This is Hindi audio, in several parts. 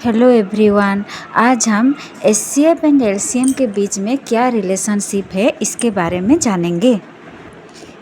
Hello everyone. आज हम एचसीएफ एंड एलसीएम के बीच में क्या रिलेशनशिप है इसके बारे में जानेंगे।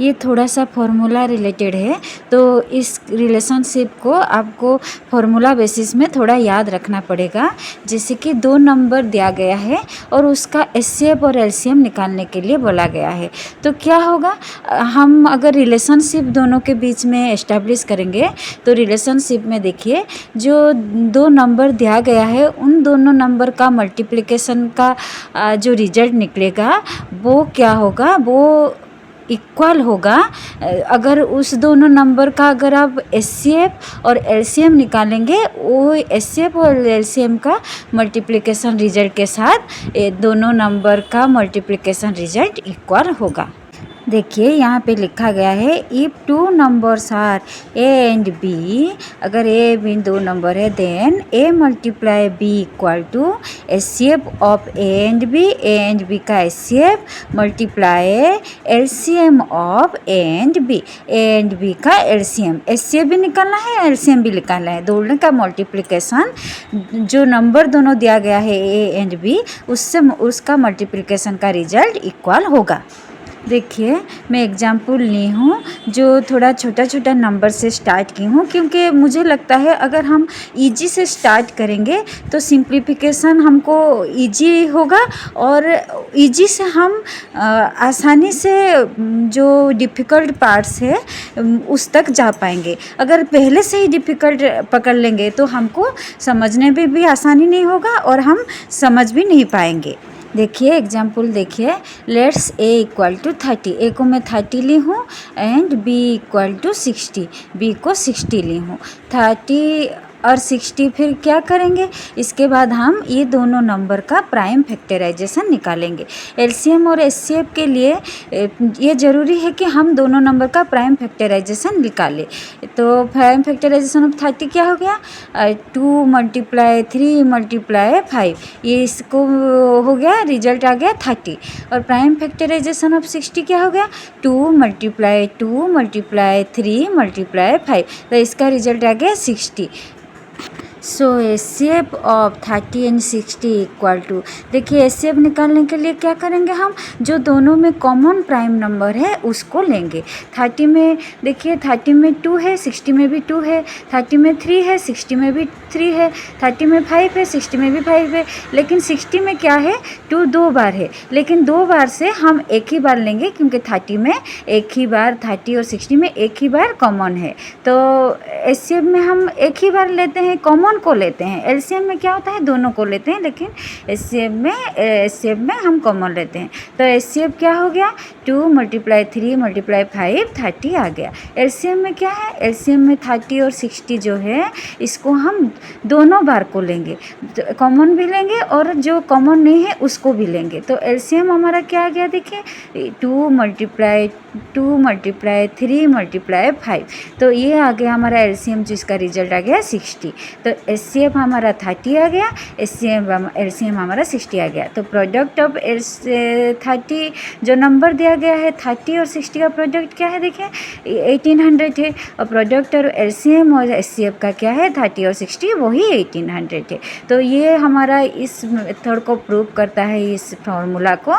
ये थोड़ा सा फॉर्मूला रिलेटेड है, तो इस रिलेशनशिप को आपको फॉर्मूला बेसिस में थोड़ा याद रखना पड़ेगा। जैसे कि दो नंबर दिया गया है और उसका एचसीएफ और एलसीएम निकालने के लिए बोला गया है, तो क्या होगा, हम अगर रिलेशनशिप दोनों के बीच में एस्टेब्लिश करेंगे तो रिलेशनशिप में देखिए, जो दो नंबर दिया गया है उन दोनों नंबर का मल्टीप्लिकेशन का जो रिजल्ट निकलेगा वो क्या होगा, वो इक्वल होगा। अगर उस दोनों नंबर का अगर आप एचसीएफ और एलसीएम निकालेंगे, वो एचसीएफ और एलसीएम का मल्टीप्लिकेशन रिजल्ट के साथ दोनों नंबर का मल्टीप्लिकेशन रिजल्ट इक्वल होगा। देखिए यहाँ पे लिखा गया है, if two numbers are A and B, अगर ए बी दो नंबर है then A multiply B equal to HCF of A and B का HCF multiply LCM of A and B का एलसीएम। एचसीएफ भी निकालना है, एलसीएम भी निकालना है, दोनों का मल्टीप्लिकेशन जो नंबर दोनों दिया गया है ए एंड बी, उससे उसका मल्टीप्लिकेशन का रिजल्ट इक्वल होगा। देखिए मैं एग्जाम्पल ली हूँ, जो थोड़ा छोटा छोटा नंबर से स्टार्ट की हूँ, क्योंकि मुझे लगता है अगर हम इजी से स्टार्ट करेंगे तो सिंप्लीफिकेशन हमको इजी होगा और इजी से हम आसानी से जो डिफ़िकल्ट पार्ट्स है उस तक जा पाएंगे। अगर पहले से ही डिफ़िकल्ट पकड़ लेंगे तो हमको समझने में भी आसानी नहीं होगा और हम समझ भी नहीं पाएंगे। देखिए एग्जाम्पल देखिए, let's a equal to 30, a को मैं 30 ली हूँ and b equal to 60, b को 60 ली हूँ। 30 और 60 फिर क्या करेंगे, इसके बाद हम ये दोनों नंबर का प्राइम फैक्टराइजेशन निकालेंगे। एलसीएम और एचसीएफ के लिए ये ज़रूरी है कि हम दोनों नंबर का प्राइम फैक्टराइजेशन निकालें। तो प्राइम फैक्टराइजेशन ऑफ 30 क्या हो गया, 2 × 3 × 5, ये इसको हो गया, रिजल्ट आ गया 30। और प्राइम फैक्टराइजेशन ऑफ 60 क्या हो गया, 2 × 2 × 3 × 5, तो इसका रिजल्ट आ गया 60। So HCF of 30 and 60 equal to, देखिए एचसीएफ निकालने के लिए क्या करेंगे, हम जो दोनों में कॉमन प्राइम नंबर है उसको लेंगे। 30 में देखिए, 30 में 2 है, 60 में भी 2 है, 30 में 3 है, 60 में भी 3 है, 30 में 5 है, 60 में भी 5 है, लेकिन 60 में क्या है, 2 दो बार है, लेकिन दो बार से हम एक ही बार लेंगे क्योंकि 30 में एक ही बार, 30 और 60 में एक ही बार कॉमन है, तो एचसीएफ में हम एक ही बार लेते हैं, कॉमन को लेते हैं। एलसीएम में क्या होता है, दोनों को लेते हैं, लेकिन एचसीएफ में हम कॉमन लेते हैं। तो एचसीएफ क्या हो गया, 2 × 3 × 5, 30 आ गया। एलसीएम में क्या है, एलसीएम में 30 और 60 जो है इसको हम दोनों बार को लेंगे, कॉमन भी लेंगे और जो कॉमन नहीं है उसको भी लेंगे। तो एलसीएम हमारा क्या आ गया, देखिए 2 × 3 × 5, तो ये आ गया हमारा एलसीएम, जिसका रिजल्ट आ गया 60। तो एचसीएफ हमारा 30 आ गया, एलसीएम हमारा 60 आ गया। तो प्रोडक्ट ऑफ 30 जो नंबर दिया गया है, 30 और 60 का प्रोडक्ट क्या है, देखिए 1800 है, और प्रोडक्ट और एलसीएम और एचसीएफ का क्या है, 30 और 60 वही 1800 है। तो ये हमारा इस मेथड को प्रूव करता है, इस फॉर्मूला को,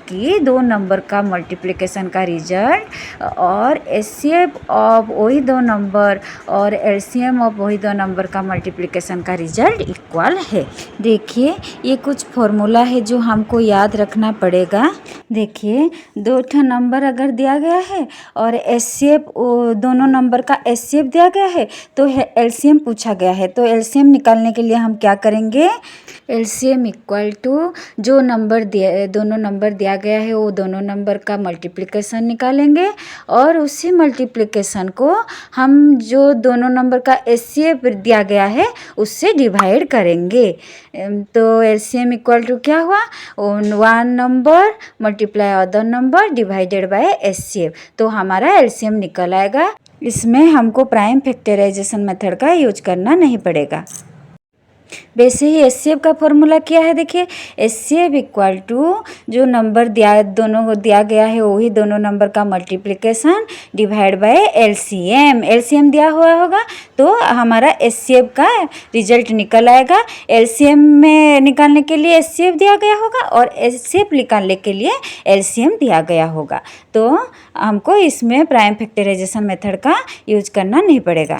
कि दो नंबर का मल्टीप्लिकेशन का रिजल्ट और एचसीएफ ऑफ वही दो नंबर और एलसीएम ऑफ वही दो नंबर का मल्टीप्लिकेशन का रिजल्ट इक्वल है। देखिए ये कुछ फॉर्मूला है जो हमको याद रखना पड़ेगा। देखिए दो ठो नंबर अगर दिया गया है और एचसीएफ दोनों नंबर का एचसीएफ दिया गया है, तो एलसीएम पूछा गया है, तो एलसीएम निकालने के लिए हम क्या करेंगे, एलसीएम इक्वल टू जो नंबर दोनों नंबर दिया गया है वो दोनों नंबर का मल्टीप्लिकेशन निकालेंगे और उसी मल्टीप्लिकेशन को हम जो दोनों नंबर का एचसीएफ दिया गया है उससे डिवाइड करेंगे। तो एलसीएम इक्वल टू क्या हुआ, 1 number multiply other number divided by HCF, तो हमारा एलसीएम निकल आएगा। इसमें हमको प्राइम फैक्टराइजेशन मेथड का यूज करना नहीं पड़ेगा। वैसे ही एचसीएफ का फॉर्मूला क्या है देखिए, एचसीएफ इक्वल टू जो नंबर दोनों को दिया गया है वही दोनों नंबर का multiplication divide by LCM. LCM दिया हुआ होगा तो हमारा एचसीएफ का रिजल्ट निकल आएगा। एलसीएम में निकालने के लिए एचसीएफ दिया गया होगा और एचसीएफ निकालने के लिए एलसीएम दिया गया होगा। तो हमको इसमें प्राइम फैक्टराइजेशन मेथड का यूज करना नहीं पड़ेगा।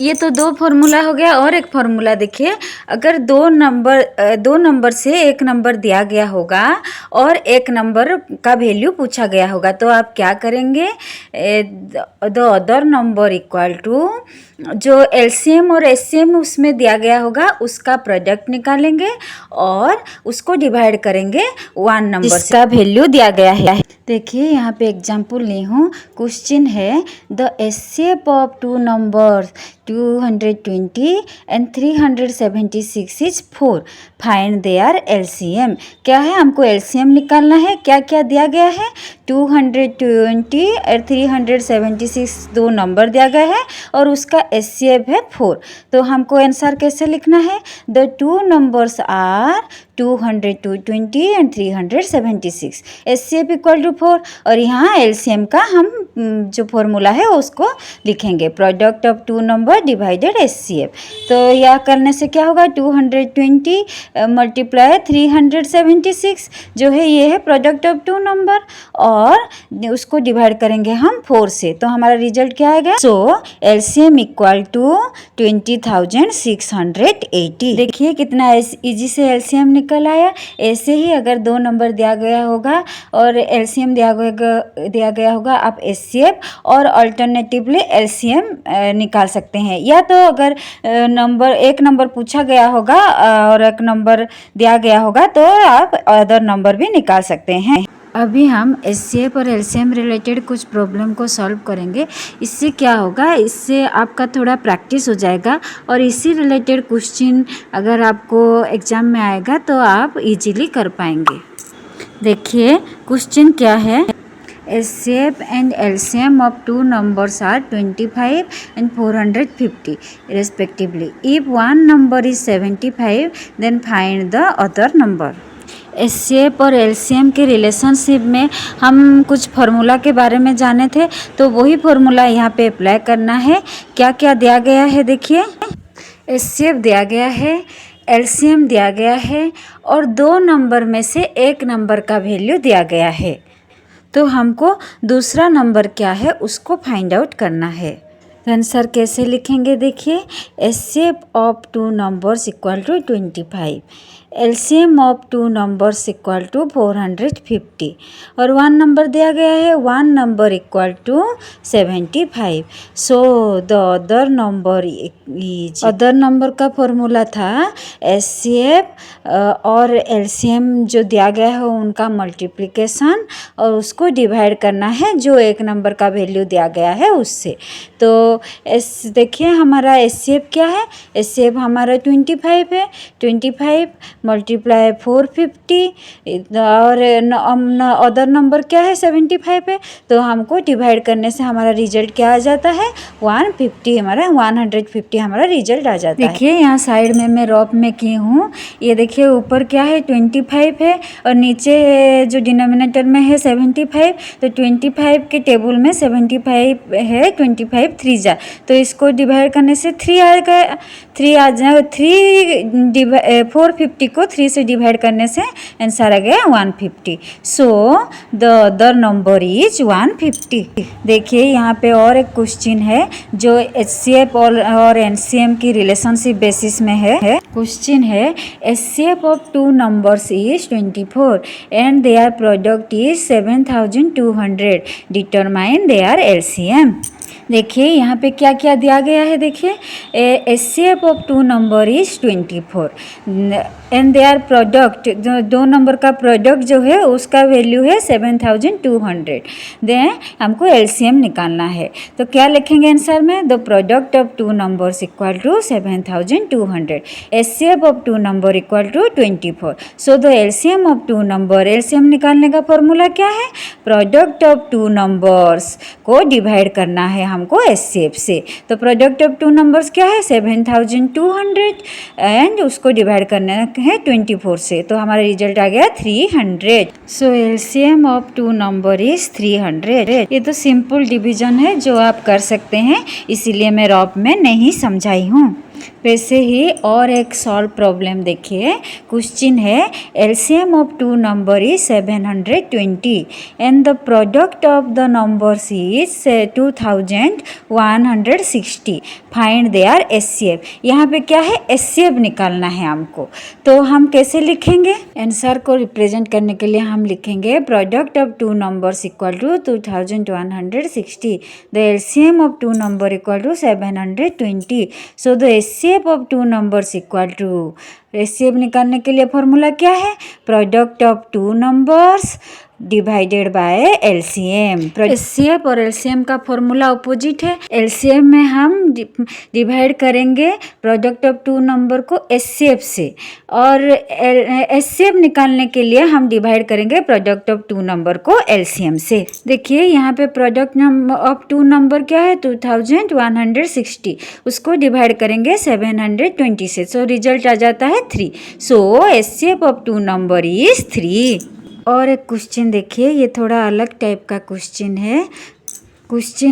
ये तो दो फॉर्मूला हो गया। और एक फॉर्मूला देखिए, अगर दो नंबर से एक नंबर दिया गया होगा और एक नंबर का वैल्यू पूछा गया होगा तो आप क्या करेंगे, the other number equal to जो एलसीएम और एचसीएम उसमें दिया गया होगा उसका प्रोडक्ट निकालेंगे और उसको डिवाइड करेंगे वन नंबर जिसका वैल्यू दिया गया है। देखिए यहाँ पे एग्जाम्पल ली हूँ। क्वेश्चन है the HCF of two numbers 220 and 376 is 4, find their LCM. क्या है, हमको एलसीएम निकालना है। क्या क्या दिया गया है, 220 और 376 दो नंबर दिया गया है और उसका एचसीएफ है 4। तो हमको आंसर कैसे लिखना है, the two numbers are 220 and 376, HCF equal to 4। और यहाँ एलसीएम का हम जो फॉर्मूला है उसको लिखेंगे, product of two number divided HCF. तो यह करने से क्या होगा, 220 मल्टीप्लाई 376 जो है ये है प्रोडक्ट ऑफ टू नंबर और उसको डिवाइड करेंगे हम 4 से, तो हमारा रिजल्ट क्या आएगा। सो एलसीएम इक्वल टू 20,680। देखिए कितना इजी से एलसीएम निकल आया। ऐसे ही अगर दो नंबर दिया गया होगा और एलसीएम दिया गया होगा, आप एचसीएफ और अल्टरनेटिवली एलसीएम निकाल सकते हैं। या तो अगर एक नंबर पूछा गया होगा और एक नंबर दिया गया होगा तो आप अदर नंबर भी निकाल सकते हैं। अभी हम एचसीएफ और एलसीएम रिलेटेड कुछ प्रॉब्लम को सॉल्व करेंगे। इससे क्या होगा, इससे आपका थोड़ा प्रैक्टिस हो जाएगा और इसी रिलेटेड क्वेश्चन अगर आपको एग्जाम में आएगा तो आप इजीली कर पाएंगे। देखिए क्वेश्चन क्या है, HCF and LCM of two numbers are 25 and 450 respectively. If one number is 75 then find the other number. HCF और एलसीएम के रिलेशनशिप में हम कुछ फार्मूला के बारे में जाने थे तो वही फार्मूला यहाँ पे अप्लाई करना है। क्या क्या दिया गया है देखिए, एचसीएफ दिया गया है, एलसीएम दिया गया है और दो नंबर में से एक नंबर का वैल्यू दिया गया है। तो हमको दूसरा नंबर क्या है उसको फाइंड आउट करना है। आंसर कैसे लिखेंगे देखिए, HCF of two numbers equal to 25, LCM of two numbers equal to 450 और वन नंबर दिया गया है, one number equal to 75। So the other number is, other number का फॉर्मूला था एचसीएफ और एलसीएम जो दिया गया है उनका मल्टीप्लिकेशन और उसको डिवाइड करना है जो एक नंबर का वैल्यू दिया गया है उससे। तो देखिए हमारा एचसीएफ क्या है, एचसीएफ हमारा 25 है, 25 मल्टीप्लाई 450 और अदर नंबर क्या है 75 है। तो हमको डिवाइड करने से हमारा रिजल्ट क्या आ जाता है 150, हमारा 150 हमारा रिजल्ट आ जाता है। देखिए यहाँ साइड में मैं रॉप में की हूँ, ये देखिए ऊपर क्या है 25 है और नीचे जो डिनोमिनेटर में है 75। तो 25 के टेबल में 75 है, 25 3 जा, तो इसको डिवाइड करने से 3 आ गया, 3 आ जाए, 450 को 3 से डिवाइड करने से आंसर आ गया 150। सो द अदर नंबर इज 150। देखिए यहाँ पे और एक क्वेश्चन है जो एचसीएफ और एलसीएम की रिलेशनशिप बेसिस में है। क्वेश्चन है HCF of two numbers is 24 and their product is 7200, determine their LCM. देखिए यहाँ पे क्या क्या दिया गया है, देखिए HCF of two number is 24 and their product, जो दो नंबर का प्रोडक्ट जो है उसका वैल्यू है 7200। देन हमको एलसीएम निकालना है तो क्या लिखेंगे आंसर में, the product of two numbers equal to 7200, HCF of two number equal to 24। So the LCM of two number, LCM निकालने का फॉर्मूला क्या है, प्रोडक्ट ऑफ टू नंबर्स को डिवाइड करना है हमको HCF से। तो प्रोडक्ट ऑफ टू नंबर्स क्या है 7200 एंड उसको डिवाइड करना है 24 से, तो हमारा रिजल्ट आ गया 300। So LCM of two number is 300। ये तो सिंपल डिवीजन है जो आप कर सकते हैं, इसीलिए मैं रॉप में नहीं समझाई हूँ। वैसे ही और एक सॉल्व प्रॉब्लम देखिए। क्वेश्चन है LCM of two number is 720 and the product of the numbers is 2160। Find their HCF। यहाँ पे क्या है HCF निकालना है हमको, तो हम कैसे लिखेंगे? आंसर को रिप्रेजेंट करने के लिए हम लिखेंगे product of two numbers equal to 2160, the LCM of two number equal to 720। So the HCF of two numbers equal to, HCF निकालने के लिए फॉर्मूला क्या है? Product of two numbers divided by LCM। HCF और LCM का फॉर्मूला अपोजिट है। LCM में हम डिवाइड करेंगे प्रोडक्ट ऑफ टू नंबर को HCF से, और HCF निकालने के लिए हम डिवाइड करेंगे प्रोडक्ट ऑफ टू नंबर को LCM से। देखिए यहाँ पे प्रोडक्ट ऑफ टू नंबर क्या है 2160, उसको डिवाइड करेंगे 720 से, सो रिजल्ट आ जाता है 3। So HCF of two number is 3। और एक क्वेश्चन देखिए, ये थोड़ा अलग टाइप का क्वेश्चन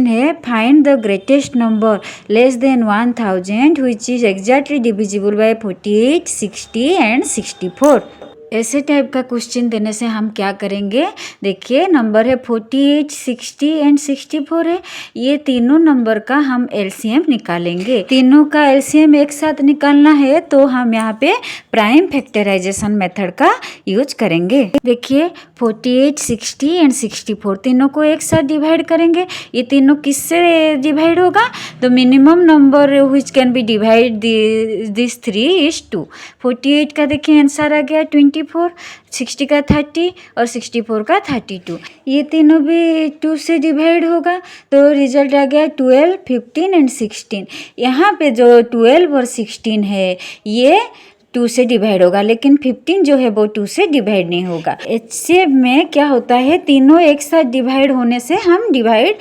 है find the greatest number less than 1000 which is exactly divisible by 48, 60 and 64। ऐसे टाइप का क्वेश्चन देने से हम क्या करेंगे? देखिए नंबर है 48, 60 एंड 64 है, ये तीनों नंबर का हम LCM निकालेंगे। तीनों का LCM एक साथ निकालना है तो हम यहाँ पे प्राइम फैक्टराइजेशन मेथड का यूज करेंगे। देखिए 48, 60 एंड 64 तीनों को एक साथ डिवाइड करेंगे। ये तीनों किससे डिवाइड होगा? तो minimum number which can be divide this 3 is 2। 48 का देखिए आंसर आ गया 24, 60 का 30 और 64 का 32। ये तीनों भी 2 से डिवाइड होगा तो रिजल्ट आ गया 12, 15 एंड 16। यहाँ पे जो 12 और 16 है ये 2 से डिवाइड होगा, लेकिन 15 जो है वो 2 से डिवाइड नहीं होगा। HCF में क्या होता है, तीनों एक साथ डिवाइड होने से हम डिवाइड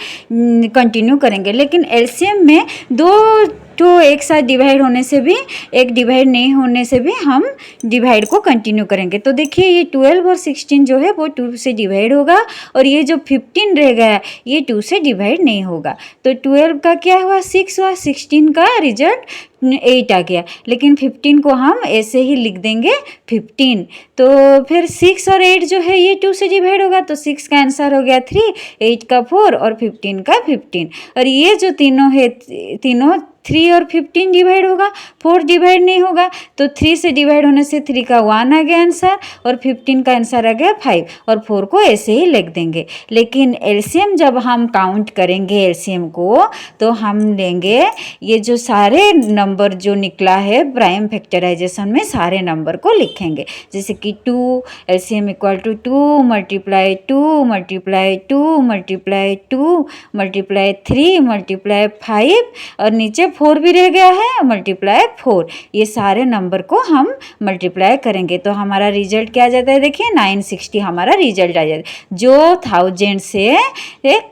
कंटिन्यू करेंगे, लेकिन LCM में दो तो एक साथ डिवाइड होने से भी, एक डिवाइड नहीं होने से भी हम डिवाइड को कंटिन्यू करेंगे। तो देखिए ये 12 और 16 जो है वो 2 से डिवाइड होगा, और ये जो 15 रह गया ये 2 से डिवाइड नहीं होगा। तो 12 का क्या हुआ 6 हुआ, 16 का रिजल्ट 8 आ गया, लेकिन 15 को हम ऐसे ही लिख देंगे 15। तो फिर 6 और 8 जो है ये 2 से डिवाइड होगा, तो 6 का आंसर हो गया 3, 8 का 4 और 15 का 15। और ये जो तीनों है तीनों 3 और 15 डिवाइड होगा, 4 डिवाइड नहीं होगा, तो 3 से डिवाइड होने से 3 का 1 आ गया आंसर, और 15 का आंसर आ गया 5, और 4 को ऐसे ही लिख देंगे। लेकिन LCM जब हम काउंट करेंगे LCM को, तो हम लेंगे ये जो सारे नंबर जो निकला है प्राइम फैक्टराइजेशन में सारे नंबर को लिखेंगे। जैसे कि 2 LCM equal to 2 multiply 2 multiply 2 multiply 2 multiply 3 multiply 5, और नीचे 4 भी रह गया है मल्टीप्लाई 4। ये सारे नंबर को हम मल्टीप्लाई करेंगे तो हमारा रिजल्ट क्या आ जाता है? देखिए 960 हमारा रिजल्ट आ जाता है, जो 1000 से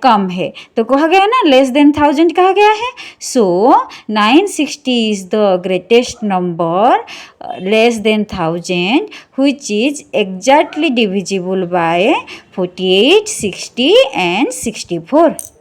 कम है। तो कहा गया ना लेस देन 1000 कहा गया है। सो 960 is the greatest number less than 1000 which is exactly divisible by 48, 60 and 64।